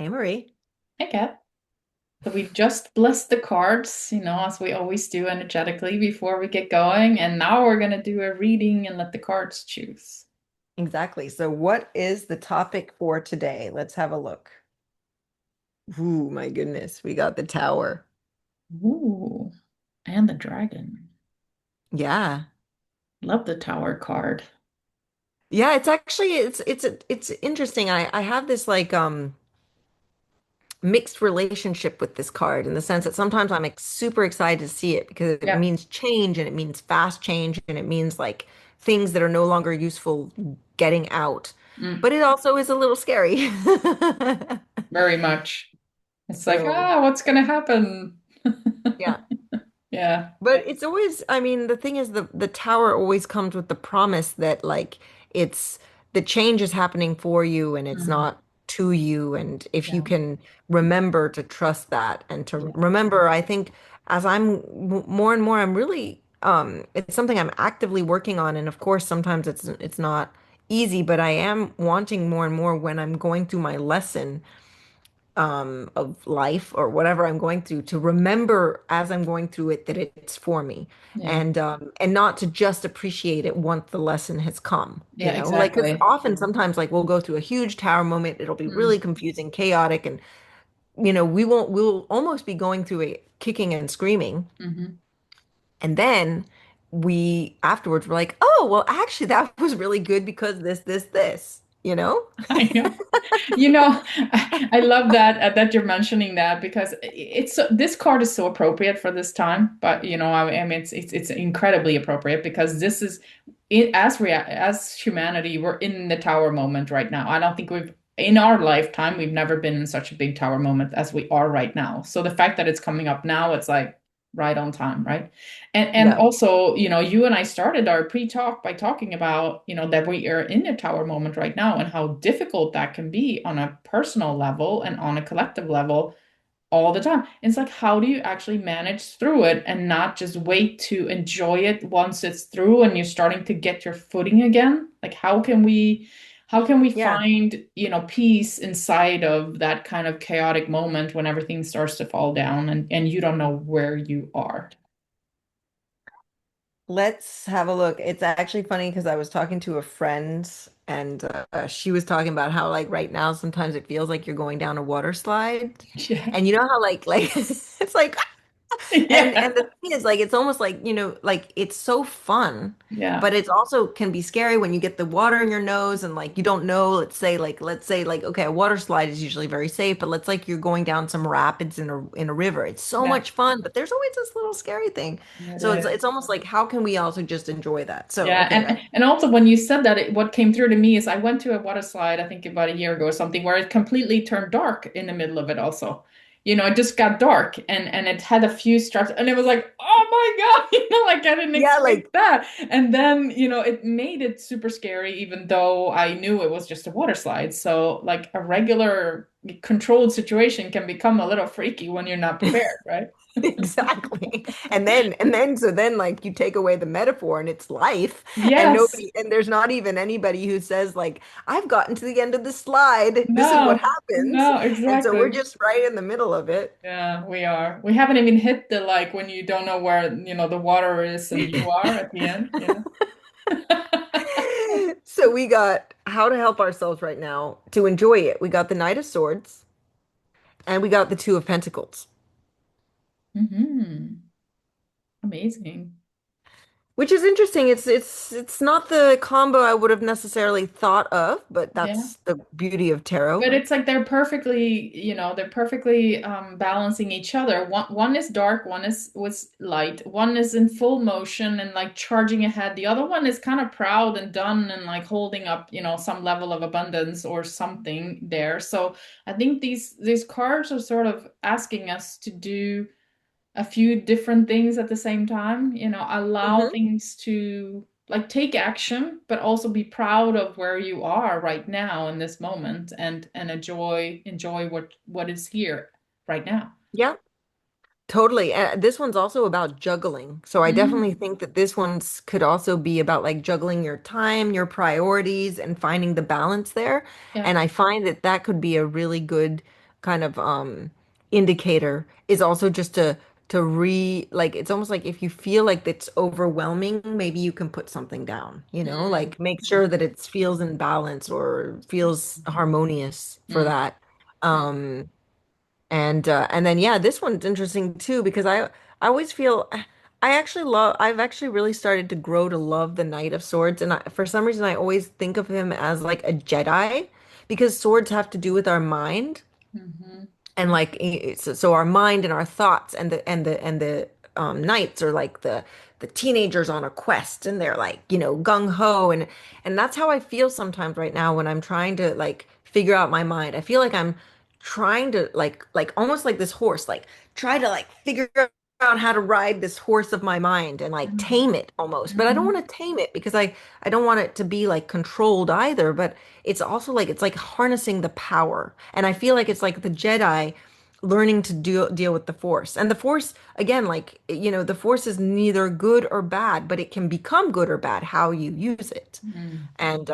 Hey Marie. Hey, Kat. So we just blessed the cards, as we always do energetically before we get going. And now we're going to do a reading and let the cards choose. Exactly. So what is the topic for today? Let's have a look. Ooh, my goodness. We got the tower. Ooh, and the dragon. Yeah. Love the tower card. Yeah, it's actually it's interesting. I have this like mixed relationship with this card in the sense that sometimes I'm like, super excited to see it because it Yeah. means change and it means fast change and it means like things that are no longer useful getting out. Mm, But it also is a little scary. very much. It's like, So, what's going to happen? yeah. Yeah. But it's always, I mean, the thing is the tower always comes with the promise that like it's the change is happening for you and it's Mm, not to you. And if you yeah. can remember to trust that and to Yeah. remember, I think as more and more, I'm really it's something I'm actively working on. And of course, sometimes it's not easy, but I am wanting more and more when I'm going through my lesson of life or whatever I'm going through to remember as I'm going through it that it's for me Yeah. and not to just appreciate it once the lesson has come, Yeah, like because exactly. often sometimes like we'll go through a huge tower moment, it'll be Mm, really confusing, chaotic, and we'll almost be going through it kicking and screaming, hmm and then we afterwards we're like, oh, well, actually that was really good because this. I know. I love that you're mentioning that because this card is so appropriate for this time. But I mean, it's incredibly appropriate because this is as humanity, we're in the tower moment right now. I don't think we've in our lifetime we've never been in such a big tower moment as we are right now. So the fact that it's coming up now, it's like right on time, right? And Yeah. also, you and I started our pre-talk by talking about, that we are in a tower moment right now and how difficult that can be on a personal level and on a collective level all the time. And it's like, how do you actually manage through it and not just wait to enjoy it once it's through and you're starting to get your footing again? Like, how can we Yeah. find, peace inside of that kind of chaotic moment when everything starts to fall down and you don't know where you are? Let's have a look. It's actually funny because I was talking to a friend and she was talking about how like right now sometimes it feels like you're going down a water slide. Yeah. And you know how like it's like and Yeah. the thing is like it's almost like, like it's so fun, Yeah. but it's also can be scary when you get the water in your nose and like you don't know, let's say like okay, a water slide is usually very safe, but let's like you're going down some rapids in a river. It's so Yeah. much fun, but there's always this little scary thing. It So it's is. it's almost like how can we also just enjoy that? So Yeah, okay, and also when you said that, what came through to me is I went to a water slide, I think about a year ago or something, where it completely turned dark in the middle of it also. It just got dark and it had a few stripes and it was like, oh my God, like I didn't yeah, expect like that. And then, it made it super scary, even though I knew it was just a water slide. So like a regular controlled situation can become a little freaky when you're not prepared, right? exactly. And then like you take away the metaphor and it's life and Yes. nobody and there's not even anybody who says like I've gotten to the end of the slide. This is what No, happens. no, And so we're exactly. just right in the middle of it. Yeah, we are. We haven't even hit the like when you don't know where, the water is and you are at the end. Yeah. So we got how to help ourselves right now to enjoy it. We got the Knight of Swords and we got the Two of Pentacles. Amazing. Which is interesting. It's not the combo I would have necessarily thought of, but Yeah. that's the beauty of tarot. But it's like they're perfectly balancing each other. One is dark, one is was light, one is in full motion and like charging ahead. The other one is kind of proud and done and like holding up, some level of abundance or something there. So I think these cards are sort of asking us to do a few different things at the same time, allow Hmm. things to like take action, but also be proud of where you are right now in this moment and enjoy what is here right now. Yeah, totally. This one's also about juggling. So I definitely Mm, think that this one's could also be about like juggling your time, your priorities, and finding the balance there. yeah. And I find that that could be a really good kind of indicator is also just to like it's almost like if you feel like it's overwhelming, maybe you can put something down, Mm, like make sure that mhm, it feels in balance or feels harmonious for mm, that. mm, Um and then yeah, this one's interesting too because I always feel I've actually really started to grow to love the Knight of Swords, and for some reason I always think of him as like a Jedi because swords have to do with our mind mhm, and like so our mind and our thoughts and the knights are like the teenagers on a quest and they're like gung ho and that's how I feel sometimes right now when I'm trying to like figure out my mind. I feel like I'm trying to like almost like this horse like try to like figure out how to ride this horse of my mind and like mhm, tame it almost, but I don't mhm. want to tame it because I don't want it to be like controlled either, but it's also like it's like harnessing the power. And I feel like it's like the Jedi learning to deal with the Force. And the Force, again, like, the Force is neither good or bad, but it can become good or bad how you use it. Mm. And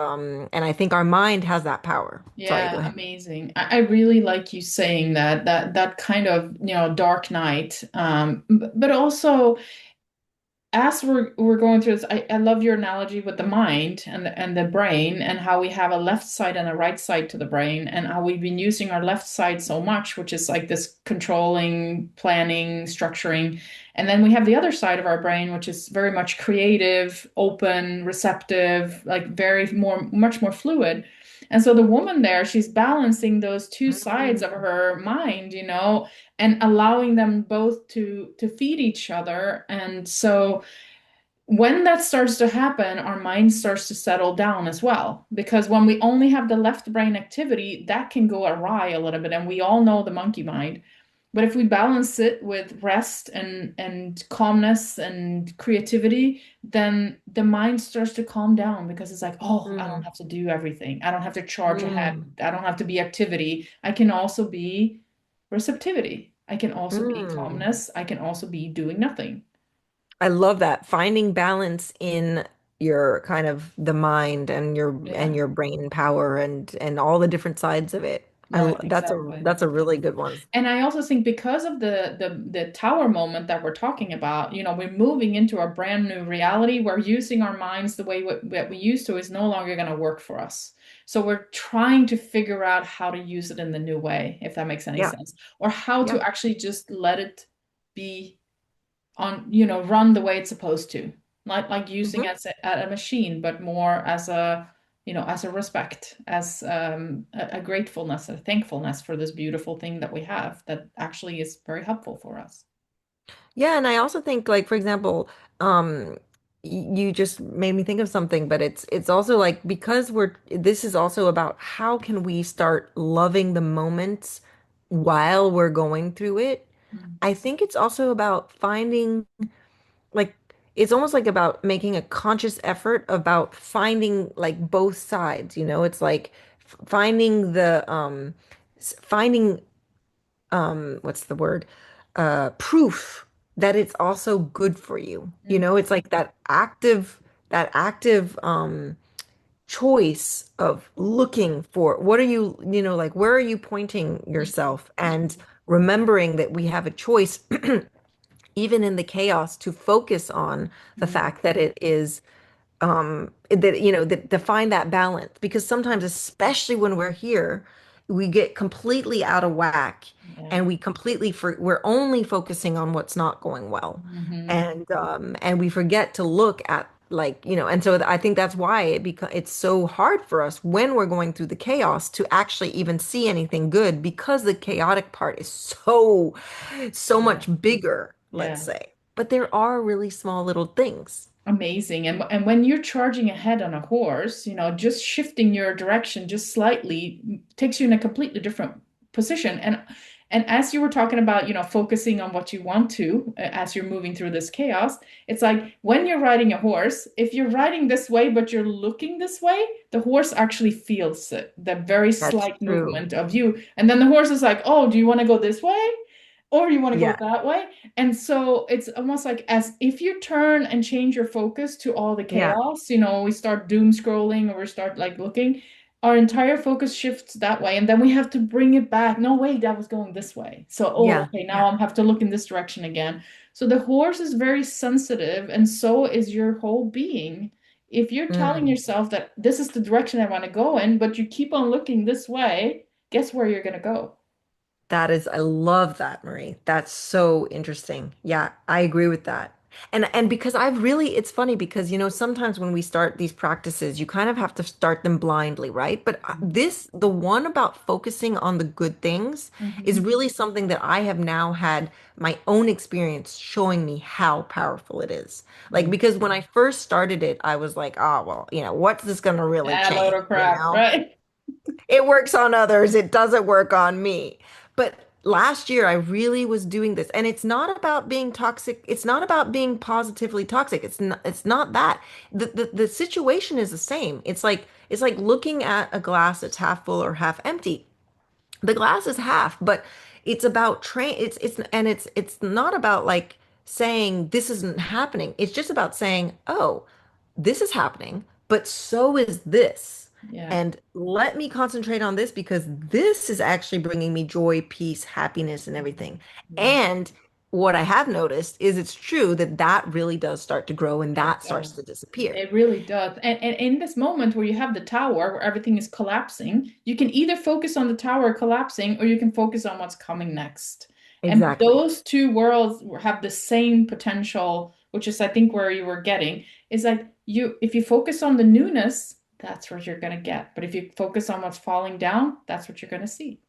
I think our mind has that power. Sorry, go Yeah, ahead. amazing. I really like you saying that kind of, dark night. But also as we're going through this, I love your analogy with the mind and the brain and how we have a left side and a right side to the brain and how we've been using our left side so much, which is like this controlling, planning, structuring. And then we have the other side of our brain, which is very much creative, open, receptive, like much more fluid. And so the woman there, she's balancing those two sides of Mm, her mind, and allowing them both to feed each other. And so when that starts to happen, our mind starts to settle down as well. Because when we only have the left brain activity, that can go awry a little bit. And we all know the monkey mind. But if we balance it with rest and calmness and creativity, then the mind starts to calm down because it's like, oh, I don't mm, have to do everything. I don't have to charge ahead. mm, I don't have to be activity. I can also be receptivity. I can also be mm. calmness. I can also be doing nothing. I love that. Finding balance in your kind of the mind and Yeah. your brain power and all the different sides of it. Right, exactly. That's a really good one. And I also think because of the tower moment that we're talking about, we're moving into a brand new reality where using our minds the way that we used to is no longer going to work for us. So we're trying to figure out how to use it in the new way, if that makes any Yeah. sense, or how to Yeah. actually just let it be run the way it's supposed to. Like using Hmm. it as a machine, but more as a respect, as a gratefulness, a thankfulness for this beautiful thing that we have that actually is very helpful for us. Yeah, and I also think like for example, you just made me think of something, but it's also like because this is also about how can we start loving the moments while we're going through it. Mm, I think it's also about finding like it's almost like about making a conscious effort about finding like both sides, It's like finding finding what's the word? Proof that it's also good for you. mm, It's like that active choice of looking for what are you, like where are you pointing mm, yourself and mm, remembering that we have a choice even in the chaos to focus on the mm, fact that it is that that to find that balance because sometimes especially when we're here we get completely out of whack yeah. and we're only focusing on what's not going well Hmm. and we forget to look at like and so I think that's why it's so hard for us when we're going through the chaos to actually even see anything good because the chaotic part is so Yeah. much bigger, let's Yeah. say, but there are really small little things. Amazing. And when you're charging ahead on a horse, just shifting your direction just slightly takes you in a completely different position. And as you were talking about, focusing on what you want to as you're moving through this chaos, it's like when you're riding a horse, if you're riding this way but you're looking this way, the horse actually feels it, the very That's slight true. movement of you. And then the horse is like, "Oh, do you want to go this way? Or you want to go Yeah. that way?" And so it's almost like as if you turn and change your focus to all the Yeah. chaos, we start doom scrolling or we start like looking. our entire focus shifts that way, and then we have to bring it back. No, wait, that was going this way. So, oh, Yeah. okay, Yeah. now I have to look in this direction again. So the horse is very sensitive, and so is your whole being. If you're telling Mm. yourself that this is the direction I want to go in, but you keep on looking this way, guess where you're going to go? That is, I love that, Marie. That's so interesting. Yeah, I agree with that. And because I've really, it's funny because, sometimes when we start these practices, you kind of have to start them blindly, right? But the one about focusing on the good things is Mm-hmm. really something that I have now had my own experience showing me how powerful it is. Like, Mm. because when I first started it, I was like, oh, well, what's this going to really Ah, load change, of crap, right? It works on others, it doesn't work on me. But last year, I really was doing this. And it's not about being toxic. It's not about being positively toxic. It's not that. The situation is the same. It's like looking at a glass that's half full or half empty. The glass is half, but it's about it's not about like saying this isn't happening. It's just about saying, oh, this is happening, but so is this. Yeah. And let me concentrate on this because this is actually bringing me joy, peace, happiness, and everything. Yeah. And what I have noticed is it's true that that really does start to grow and It that starts does. to disappear. It really does. And in this moment where you have the tower where everything is collapsing, you can either focus on the tower collapsing or you can focus on what's coming next. And Exactly. those two worlds have the same potential, which is I think where you were getting, is like you if you focus on the newness, that's what you're gonna get. But if you focus on what's falling down, that's what you're gonna see.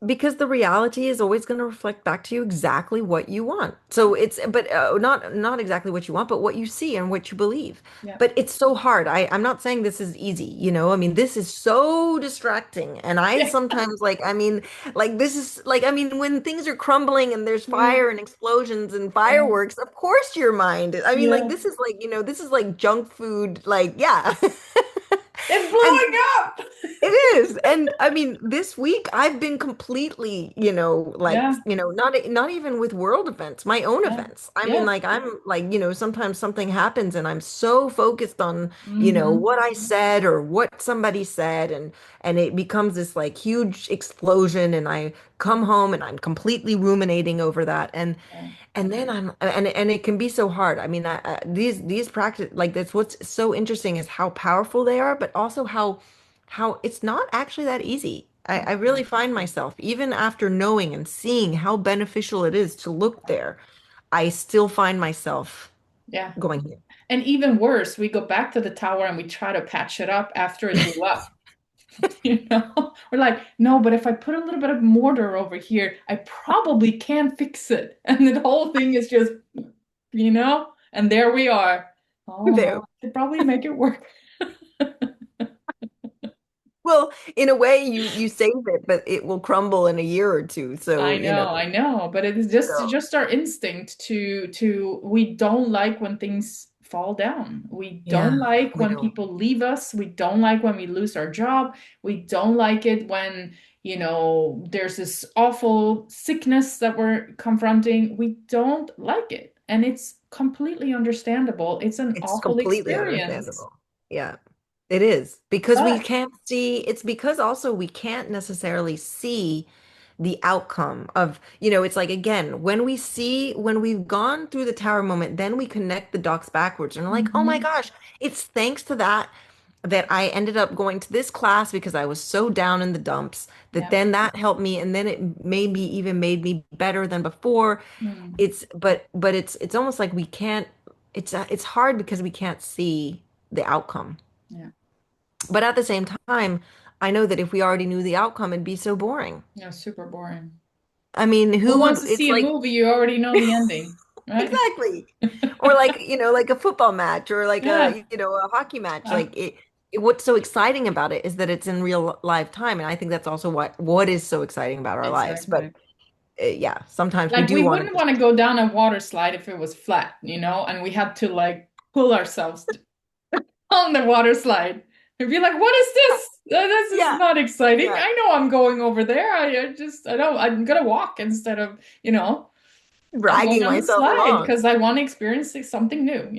Because the reality is always going to reflect back to you exactly what you want. So but not exactly what you want, but what you see and what you believe. Yeah. But it's so hard. I'm not saying this is easy, I mean, this is so distracting. And I Yeah. sometimes like this is like, I mean, when things are crumbling and there's Yeah. fire and explosions and Yeah. fireworks, of course your mind, I mean, like Yeah. this is like, this is like junk food, like, yeah. It's And blowing up. it is. And I mean, this week I've been completely, like, Yeah. not even with world events, my own Yeah. events. I mean, Yeah. like I'm like, sometimes something happens and I'm so focused on, Mm-hmm. what I said or what somebody said and it becomes this like huge explosion and I come home and I'm completely ruminating over that Yeah. and then and it can be so hard. I mean, these practice like that's what's so interesting is how powerful they are, but also how it's not actually that easy. I really find myself, even after knowing and seeing how beneficial it is to look there, I still find myself Yeah. going here. And even worse, we go back to the tower and we try to patch it up after it blew up. You know, we're like, no, but if I put a little bit of mortar over here, I probably can fix it. And the whole thing is just, and there we are. Oh There. no, I could probably make it work. Well, in a way, you save it, but it will crumble in a year or two. So, I know, but it is just so just our instinct to we don't like when things fall down. We don't yeah, like we when don't. people leave us. We don't like when we lose our job. We don't like it when, there's this awful sickness that we're confronting. We don't like it. And it's completely understandable. It's an It's awful completely experience. understandable. Yeah, it is because we But can't see, it's because also we can't necessarily see the outcome of, it's like again, when we've gone through the tower moment, then we connect the dots backwards and we're like, oh my Mhm. gosh, it's thanks to that I ended up going to this class because I was so down in the dumps that Yeah. then that helped me and then it made me better than before. Mm. But it's almost like we can't it's hard because we can't see the outcome. Yeah. But at the same time, I know that if we already knew the outcome, it'd be so boring. Yeah, super boring. I mean, Who who wants would to it's see a like movie you already know the ending, right? exactly. Or like, like a football match or like Yeah. a hockey match. Uh, Like what's so exciting about it is that it's in real live time. And I think that's also what is so exciting about our lives. But exactly. yeah, sometimes we Like do we want to wouldn't just want to go down a water slide if it was flat, and we had to like pull ourselves on the water slide and be like, "What is this? This is yeah, not exciting. yeah, I know I'm going over there. I don't. I'm gonna walk instead of, I'm going dragging on the myself slide along. because I want to experience something new,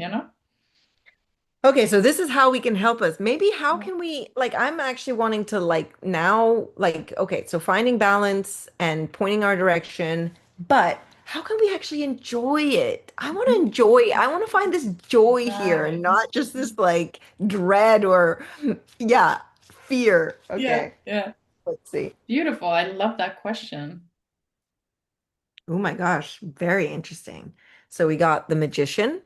Okay, so this is how we can help us. Maybe how can we, like, I'm actually wanting to, like, now, like, okay, so finding balance and pointing our direction, but how can we actually enjoy it? I want to enjoy, I want to find this joy here and Right. not just this, like, dread or, yeah, fear. Yeah, Okay, yeah. let's see. Beautiful. I love that question. Oh my gosh, very interesting. So we got the magician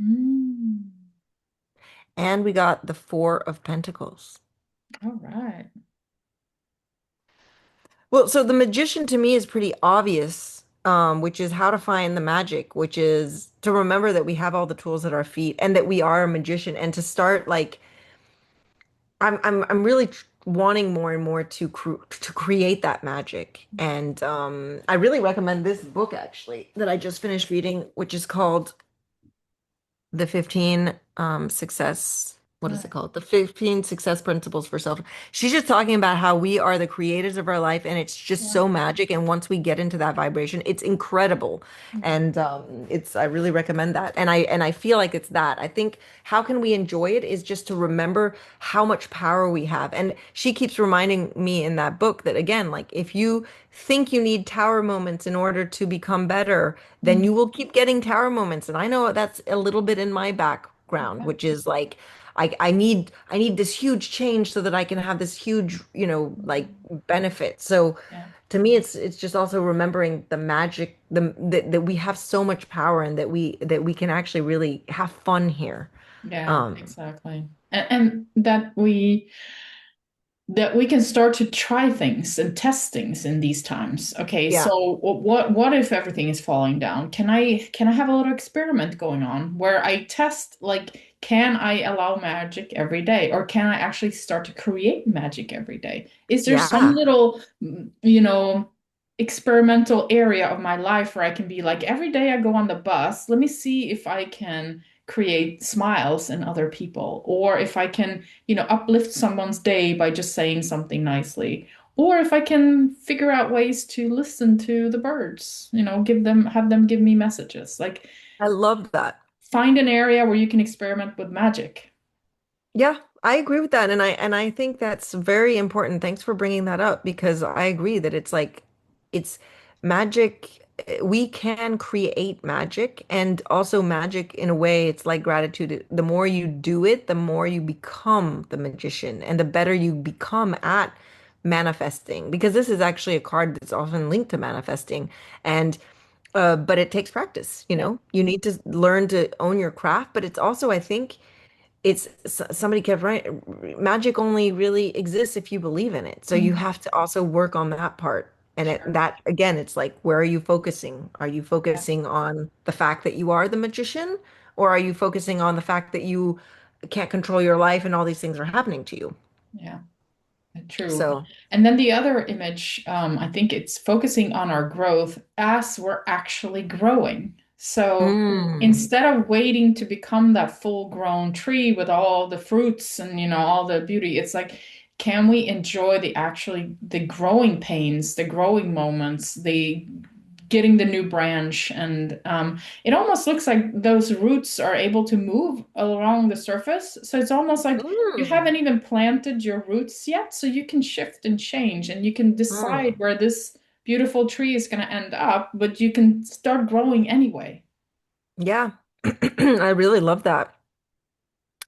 Mm. and we got the Four of Pentacles. All right. Well, so the magician to me is pretty obvious, which is how to find the magic, which is to remember that we have all the tools at our feet and that we are a magician and to start like I'm really wanting more and more to create that magic. And I really recommend this book actually that I just finished reading, which is called the 15 what is it Right. called? The 15 success principles for self. She's just talking about how we are the creators of our life and it's just Yeah. so magic. And once we get into that vibration, it's incredible. Mm. And it's I really recommend that. And I feel like it's that. I think how can we enjoy it is just to remember how much power we have. And she keeps reminding me in that book that again, like if you think you need tower moments in order to become better, then Mm. you will keep getting tower moments. And I know that's a little bit in my background, Okay. which is like I need this huge change so that I can have this huge, like Mhm. benefit. So Yeah. to me it's just also remembering the magic that we have so much power and that we can actually really have fun here. Yeah, Um exactly. And that we can start to try things and test things in these times. Okay, yeah. so what if everything is falling down? Can I have a little experiment going on where I test like can I allow magic every day or can I actually start to create magic every day? Is there some Yeah. little experimental area of my life where I can be like every day I go on the bus, let me see if I can create smiles in other people or if I can uplift someone's day by just saying something nicely. Or if I can figure out ways to listen to the birds, have them give me messages. Like I love that. find an area where you can experiment with magic. Yeah, I agree with that, and I think that's very important. Thanks for bringing that up because I agree that it's like it's magic. We can create magic, and also magic in a way. It's like gratitude. The more you do it, the more you become the magician, and the better you become at manifesting. Because this is actually a card that's often linked to manifesting, and but it takes practice. You Yeah. know, you need to learn to own your craft, but it's also, I think somebody kept writing, magic only really exists if you believe in it. So you Mhm. have to also work on that part. And Sure. that again, it's like, where are you focusing? Are you Yeah. focusing on the fact that you are the magician, or are you focusing on the fact that you can't control your life and all these things are happening to you? Yeah. True. So, And then the other image, I think it's focusing on our growth as we're actually growing. So mm, instead of waiting to become that full-grown tree with all the fruits and all the beauty, it's like, can we enjoy the growing pains, the growing moments, the getting the new branch and it almost looks like those roots are able to move along the surface so it's almost like you mm, haven't even planted your roots yet so you can shift and change and you can decide mm. where this beautiful tree is going to end up but you can start growing anyway. Yeah, I really love that.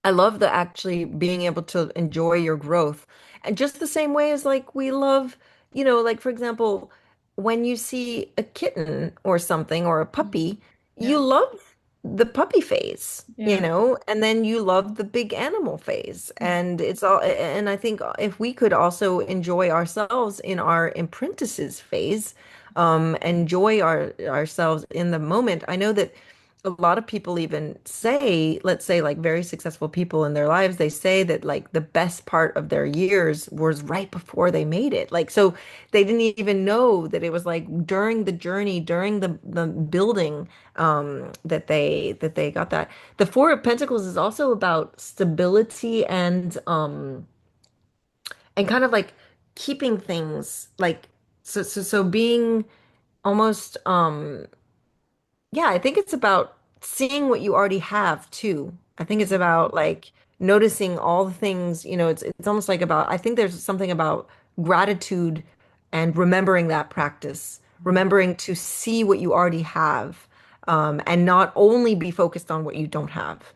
I love the actually being able to enjoy your growth. And just the same way as like we love, like for example, when you see a kitten or something or a Mhm. puppy, you Yeah, love the puppy phase, yeah. and then you love the big animal phase. Mhm. And it's all, and I think if we could also enjoy ourselves in our apprentices phase, enjoy ourselves in the moment. I know that a lot of people even say, let's say like very successful people in their lives, they say that like the best part of their years was right before they made it. Like so they didn't even know that it was like during the journey, during the building that they got that. The Four of Pentacles is also about stability and kind of like keeping things like so being almost yeah, I think it's about seeing what you already have too. I think it's about like noticing all the things, it's almost like about, I think there's something about gratitude and remembering that practice, remembering to see what you already have, and not only be focused on what you don't have,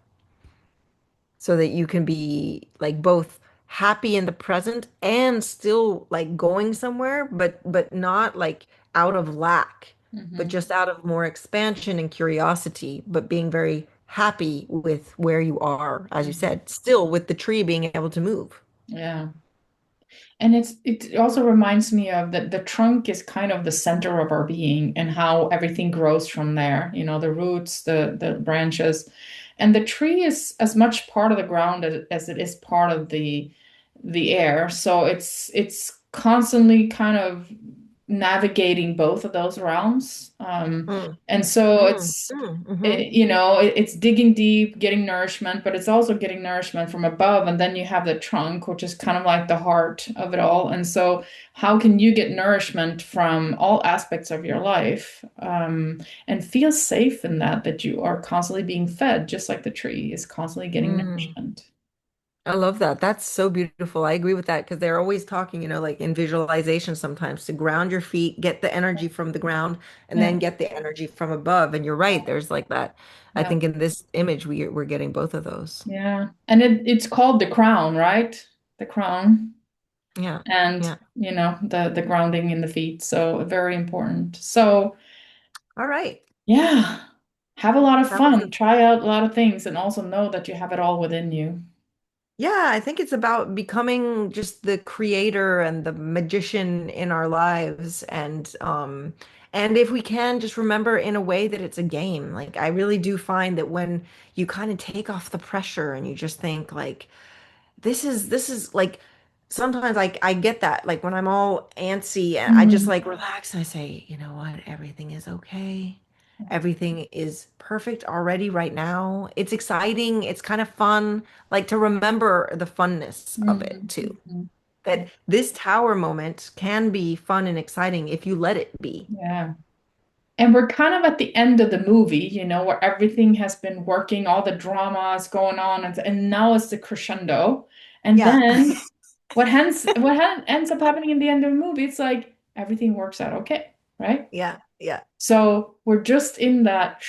so that you can be like both happy in the present and still like going somewhere, but not like out of lack, but Hmm. just out of more expansion and curiosity, but being very happy with where you are, as you Hmm. said, still with the tree being able to move. Yeah. And it also reminds me of that the trunk is kind of the center of our being and how everything grows from there, the roots, the branches. And the tree is as much part of the ground as it is part of the air. So it's constantly kind of navigating both of those realms. Mm, And so mm, mm, mhm. it's digging deep, getting nourishment, but it's also getting nourishment from above. And then you have the trunk, which is kind of like the heart of it all. And so, how can you get nourishment from all aspects of your life, and feel safe in that you are constantly being fed, just like the tree is constantly getting Mm. nourishment? I love that. That's so beautiful. I agree with that because they're always talking, like in visualization sometimes to ground your feet, get the energy from the ground, and Yeah, then get the energy from above. And you're right, there's like that. I yeah, think in this image we're getting both of those. yeah. And it's called the crown, right? The crown. Yeah. And Yeah. the grounding in the feet, so very important. So All right. yeah, have a lot of That was fun, try out a lot of things, and also know that you have it all within you. Yeah, I think it's about becoming just the creator and the magician in our lives, and if we can just remember in a way that it's a game. Like I really do find that when you kind of take off the pressure and you just think like this is like sometimes I get that like when I'm all antsy and I just Mhm. like relax and I say, you know what, everything is okay. Everything is perfect already right now. It's exciting. It's kind of fun. Like to remember the funness of it Mhm. too. Mhm. That this tower moment can be fun and exciting if you let it be. Yeah. And we're kind of at the end of the movie, where everything has been working, all the drama is going on, and now it's the crescendo. And Yeah. then ends up happening in the end of the movie, it's like everything works out okay, right? Yeah. Yeah. So we're just in that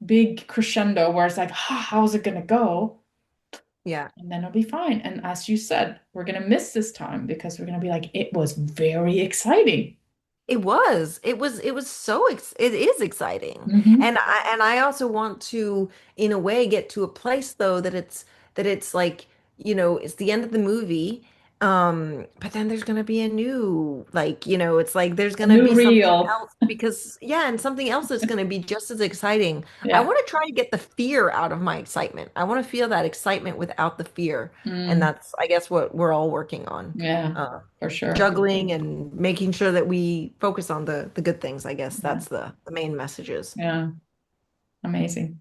big crescendo where it's like, how's it gonna go? Yeah. And then it'll be fine. And as you said, we're gonna miss this time because we're gonna be like, it was very exciting. It was. It was so it is exciting. Hmm. And I also want to in a way get to a place though that it's like, it's the end of the movie. But then there's gonna be a new like, it's like there's A gonna new be something reel. else because yeah, and something else that's gonna be just as exciting. I Yeah. want to try to get the fear out of my excitement. I want to feel that excitement without the fear. And Mm, that's I guess what we're all working on. yeah, Uh, for sure. juggling and making sure that we focus on the good things. I guess Yeah. that's the main messages. Yeah. Amazing.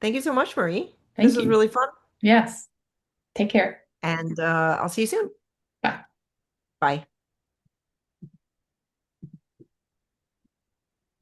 Thank you so much, Marie. This Thank was you. really fun, Yes. Take care. and I'll see you soon. Bye. Bye.